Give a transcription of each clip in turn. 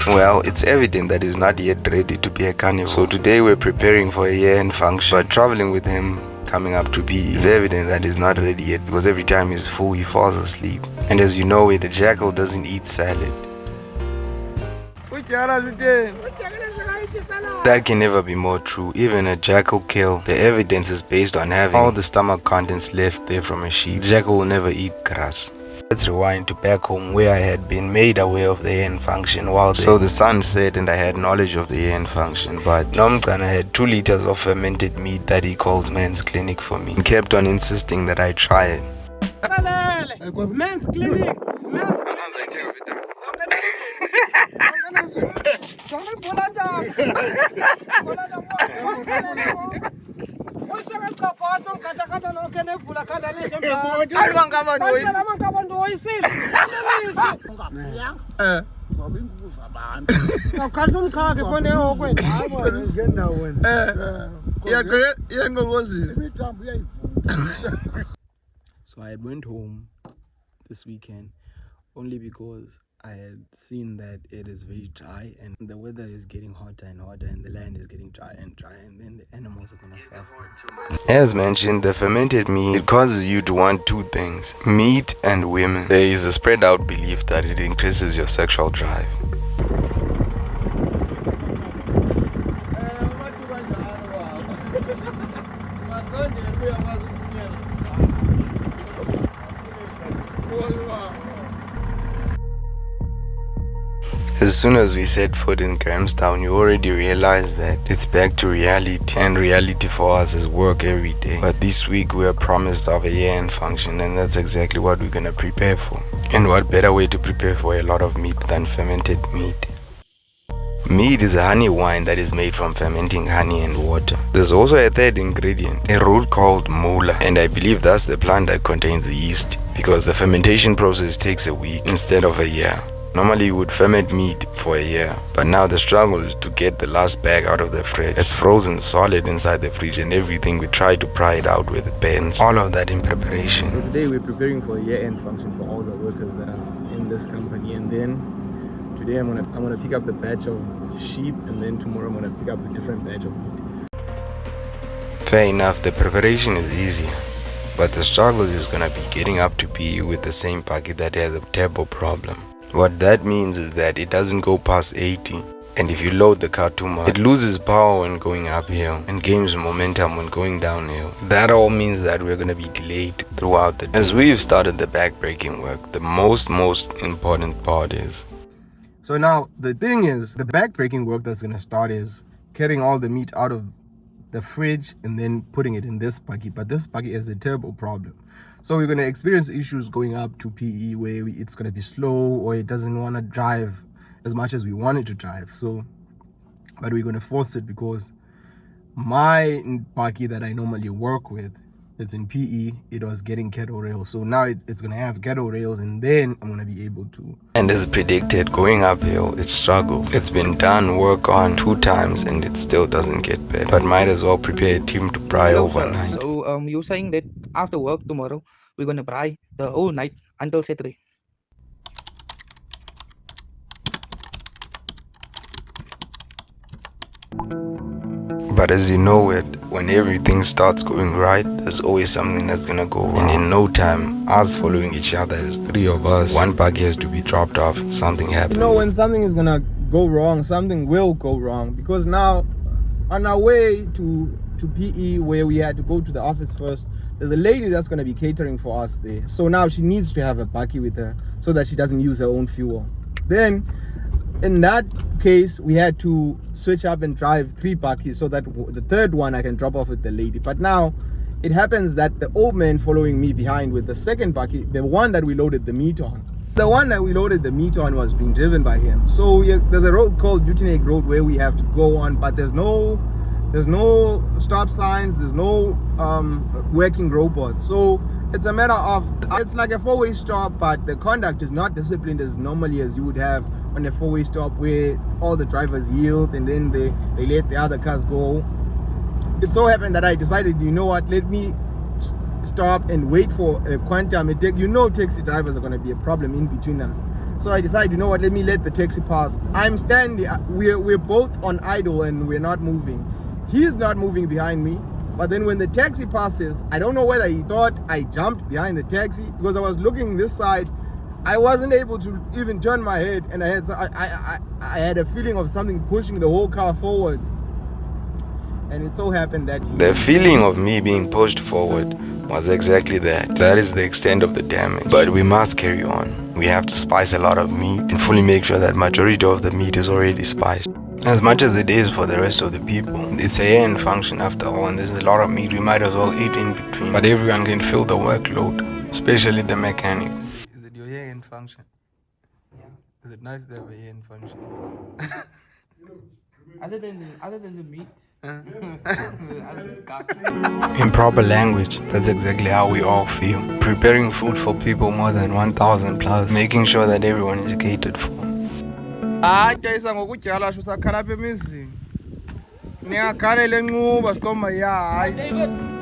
Well, it's evident that he's not yet ready to be a carnivore. So today we're preparing for a year-end function. But traveling with him, coming up to be, it's evident that he's not ready yet because every time he's full, he falls asleep. And as you know, a jackal doesn't eat salad. That can never be more true. Even a jackal kill, the evidence is based on having all the stomach contents left there from a sheep. The jackal will never eat grass. Let's rewind to back home where I had been made aware of the year-end function while there. So the sun set and I had knowledge of the year-end function, but Nomgana had 2 liters of fermented meat that he called Men's Clinic for me and kept on insisting that I try it. Men's Clinic! So I went home this weekend only because I had seen that it is very dry and the weather is getting hotter and hotter and the land is getting dry and then the animals are gonna suffer. As mentioned, the fermented meat, it causes you to want 2 things, meat and women. There is a spread out belief that it increases your sexual drive. As soon as we set foot in Grahamstown, you already realize that it's back to reality, and reality for us is work every day. But this week we are promised of a year-end function, and that's exactly what we're gonna prepare for. And what better way to prepare for a lot of meat than fermented meat? Mead is a honey wine that is made from fermenting honey and water. There's also a third ingredient, a root called mola, and I believe that's the plant that contains the yeast, because the fermentation process takes a week instead of a year. Normally you would ferment meat for a year, but now the struggle is to get the last bag out of the fridge. It's frozen solid inside the fridge and everything we try to pry it out with pens. All of that in preparation. So today we're preparing for a year-end function for all the workers that are in this company, and then today I'm gonna pick up the batch of sheep, and then tomorrow I'm gonna pick up a different batch of meat. Fair enough, the preparation is easier, but the struggle is gonna be getting up to PE with the same packet that has a turbo problem. What that means is that it doesn't go past 80, and if you load the car too much, it loses power when going uphill and gains momentum when going downhill. That all means that we're going to be delayed throughout the day. As we've started the backbreaking work, the most important part is... So now, the thing is, the backbreaking work that's going to start is carrying all the meat out of the fridge and then putting it in this bucket, but this bucket has a turbo problem. So we're going to experience issues going up to PE where it's going to be slow, or it doesn't want to drive as much as we want it to drive. So, but we're going to force it because my bucket that I normally work with, it's in PE, it was getting kettle rails. So now it's going to have kettle rails, and then I'm going to be able to. And as predicted, going uphill, it struggles. It's been done work on 2 times and it still doesn't get better. But might as well prepare a team to pry overnight. So you're saying that after work tomorrow, we're going to pry the whole night until Saturday. But as you know it, when everything starts going right, there's always something that's gonna go wrong. And in no time, us following each other as 3 of us, one buggy has to be dropped off, something happens. You know, when something is gonna go wrong, something will go wrong. Because now, on our way to PE, where we had to go to the office first, there's a lady that's gonna be catering for us there. So now she needs to have a buggy with her so that she doesn't use her own fuel. Then, in that case, we had to switch up and drive 3 buckies so that the third one I can drop off with the lady. But now it happens that the old man following me behind with the second bucky, the one that we loaded the meat on, was being driven by him. So there's a road called Butchery Road where we have to go on, but there's no stop signs, there's no working robots. So it's a matter of, it's like a 4-way stop, but the conduct is not disciplined as normally as you would have on a 4-way stop where all the drivers yield and then they let the other cars go. It so happened that I decided, you know what, let me stop and wait for a quantum. Taxi drivers are going to be a problem in between us. So I decided, you know what, let me let the taxi pass. I'm standing, we're both on idle and we're not moving. He's not moving behind me. But then when the taxi passes, I don't know whether he thought I jumped behind the taxi, because I was looking this side. I wasn't able to even turn my head, and I had a feeling of something pushing the whole car forward. And it so happened that The feeling of me being pushed forward was exactly that. That is the extent of the damage. But we must carry on. We have to spice a lot of meat and fully make sure that majority of the meat is already spiced. As much as it is for the rest of the people, it's a year-end function after all, and there's a lot of meat. We might as well eat in between. But everyone can feel the workload, especially the mechanic. Is it your year-end function? Yeah. Is it nice to have a year-end function? Other than the meat. In proper language, that's exactly how we all feel. Preparing food for people more than 1,000 plus, making sure that everyone is catered for.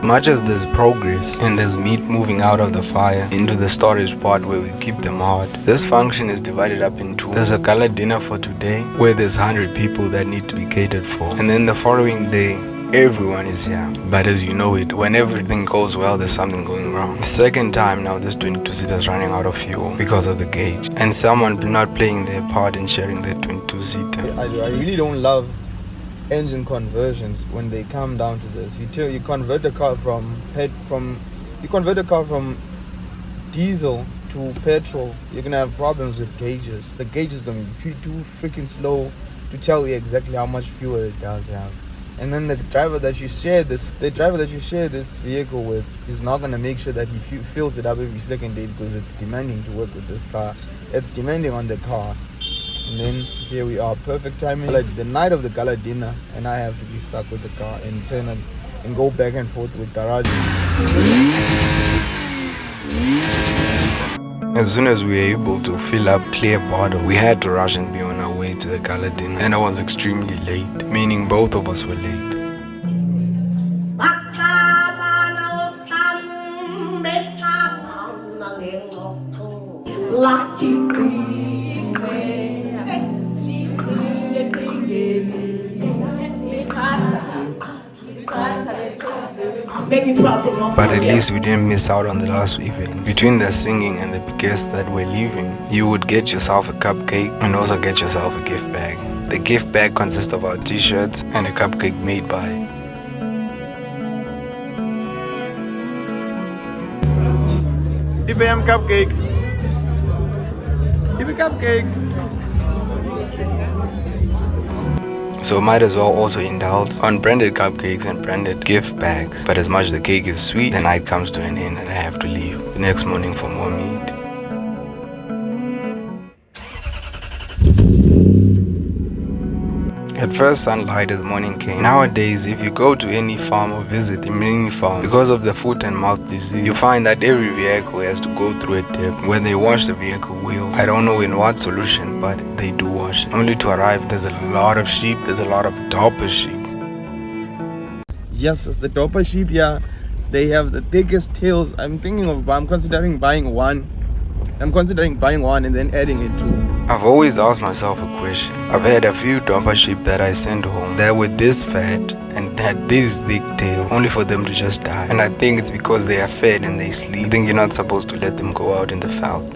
Much as there's progress and there's meat moving out of the fire into the storage pod where we keep them hot, this function is divided up in two. There's a gala dinner for today where there's 100 people that need to be catered for, and then the following day everyone is here. But as you know it, when everything goes well, there's something going wrong. The second time now, this 22-seater is running out of fuel because of the gauge, and someone not playing their part in sharing their 22-seater. I really don't love engine conversions when they come down to this. You convert the car from diesel to petrol, you're gonna have problems with gauges. The gauge is gonna be too freaking slow to tell you exactly how much fuel it does have. And then the driver that you share this vehicle with is not gonna make sure that he fills it up every second day, because it's demanding to work with this car. It's demanding on the car. And then here we are, perfect timing, like the night of the gala dinner, and I have to be stuck with the car and turn it and go back and forth with garage. As soon as we were able to fill up clear bottle, we had to rush and be on our way to the gala dinner, and I was extremely late, meaning both of us were late. But at least we didn't miss out on the last event. Between the singing and the guests that were leaving, you would get yourself a cupcake and also get yourself a gift bag. The gift bag consists of our t-shirts and a cupcake made by IBM cupcake. Give me cupcake. So might as well also indulge on branded cupcakes and branded gift bags. But as much as the cake is sweet, the night comes to an end and I have to leave the next morning for more meat. At first sunlight as morning came. Nowadays, if you go to any farm or visit a mini farm, because of the foot and mouth disease, you find that every vehicle has to go through a dip where they wash the vehicle wheels. I don't know in what solution, but they do wash it. Only to arrive, there's a lot of sheep, there's a lot of dopper sheep. Yes, it's the dopper sheep, yeah. They have the thickest tails. I'm considering buying one. I'm considering buying one and then adding it to. I've always asked myself a question. I've had a few dopper sheep that I sent home that were this fat and had these thick tails, only for them to just die. And I think it's because they are fed and they sleep. I think you're not supposed to let them go out in the veld.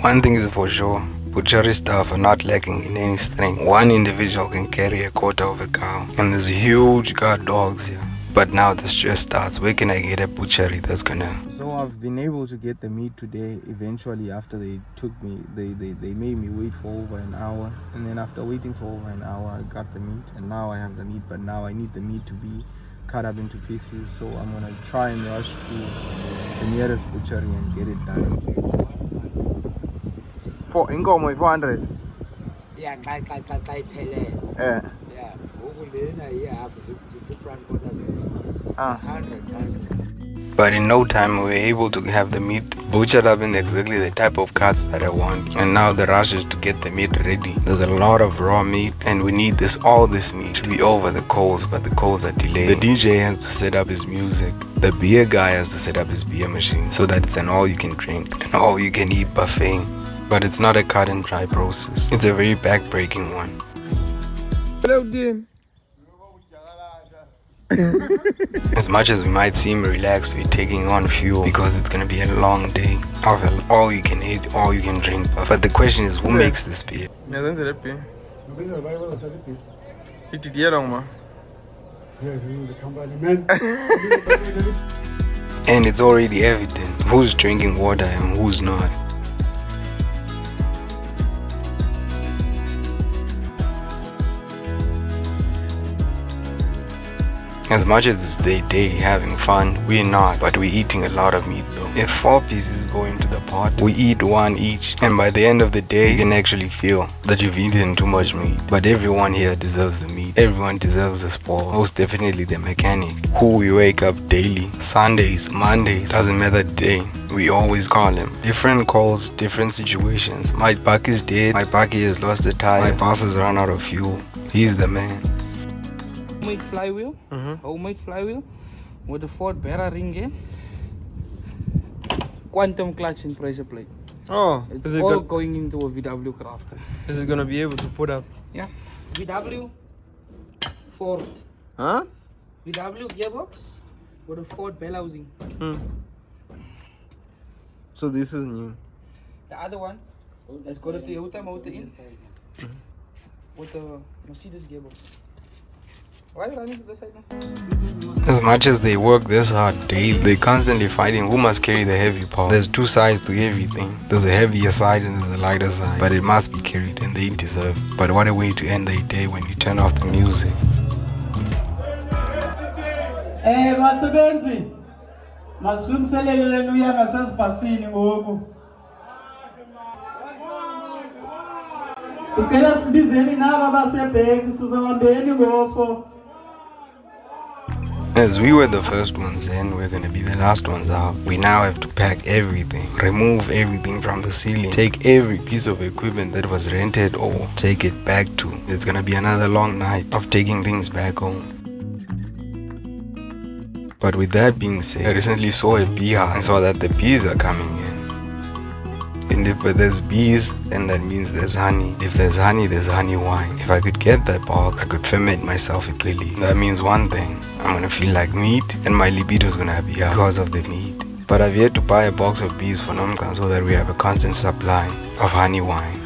One thing is for sure. Butchery staff are not lacking in any strength. One individual can carry a quarter of a cow, and there's huge guard dogs here. But now the stress starts. Where can I get a butchery that's gonna... So I've been able to get the meat today. Eventually, after they took me, they made me wait for over an hour, and then after waiting for over an hour, I got the meat, and now I have the meat. But now I need the meat to be cut up into pieces, so I'm gonna try and rush to the nearest butchery and get it done. For inkomo 400. Yeah, kai pele. Yeah. Yeah. Over there, yeah, have the front quarters. 100. But in no time, we were able to have the meat butchered up in exactly the type of cuts that I want. And now the rush is to get the meat ready. There's a lot of raw meat, and we need all this meat to be over the coals, but the coals are delayed. The DJ has to set up his music. The beer guy has to set up his beer machine so that it's an all-you-can-drink and all-you-can-eat buffet. But it's not a cut and dry process. It's a very back-breaking one. Hello, Dean. As much as we might seem relaxed, we're taking on fuel because it's gonna be a long day of all you can eat, all you can drink. But the question is, who makes this beer? And it's already evident who's drinking water and who's not. As much as it's their day having fun, we're not, but we're eating a lot of meat though. If 4 pieces go into the pot, we eat 1 each, and by the end of the day, you can actually feel that you've eaten too much meat. But everyone here deserves the meat. Everyone deserves the spoil. Most definitely the mechanic, who we wake up daily. Sundays, Mondays, doesn't matter the day. We always call him. Different calls, different situations. My buck is dead, my bucky has lost a tire, my boss has run out of fuel. He's the man. Homemade flywheel with a Ford Barra ring in, quantum clutch and pressure plate. Oh, It's all going into a VW Crafter. Is it gonna be able to put up? Yeah, VW Ford. Huh? VW gearbox with a Ford bell housing. So this is new. The other one has got a Toyota motor in with a Mercedes gearbox. Why are you running to the side now? As much as they work this hard daily, they're constantly fighting who must carry the heavy part. There's 2 sides to everything. There's a heavier side and there's a lighter side. But it must be carried and they deserve it. But what a way to end their day when you turn off the music. Basebenzi. Masilungiselele lenu uya ngasesibhasini ngoku. Ucela sibizeni naba basebheki sizahambeni ngofo. As we were the first ones in, we're gonna be the last ones out. We now have to pack everything, remove everything from the ceiling, take every piece of equipment that was rented or take it back to. It's gonna be another long night of taking things back home. But with that being said, I recently saw a beehive and saw that the bees are coming in. And if there's bees, then that means there's honey. If there's honey, there's honey wine. If I could get that box, I could ferment myself equally. That means one thing, I'm gonna feel like meat and my libido's gonna be up because of the meat. But I've yet to buy a box of bees for Nomka so that we have a constant supply of honey wine.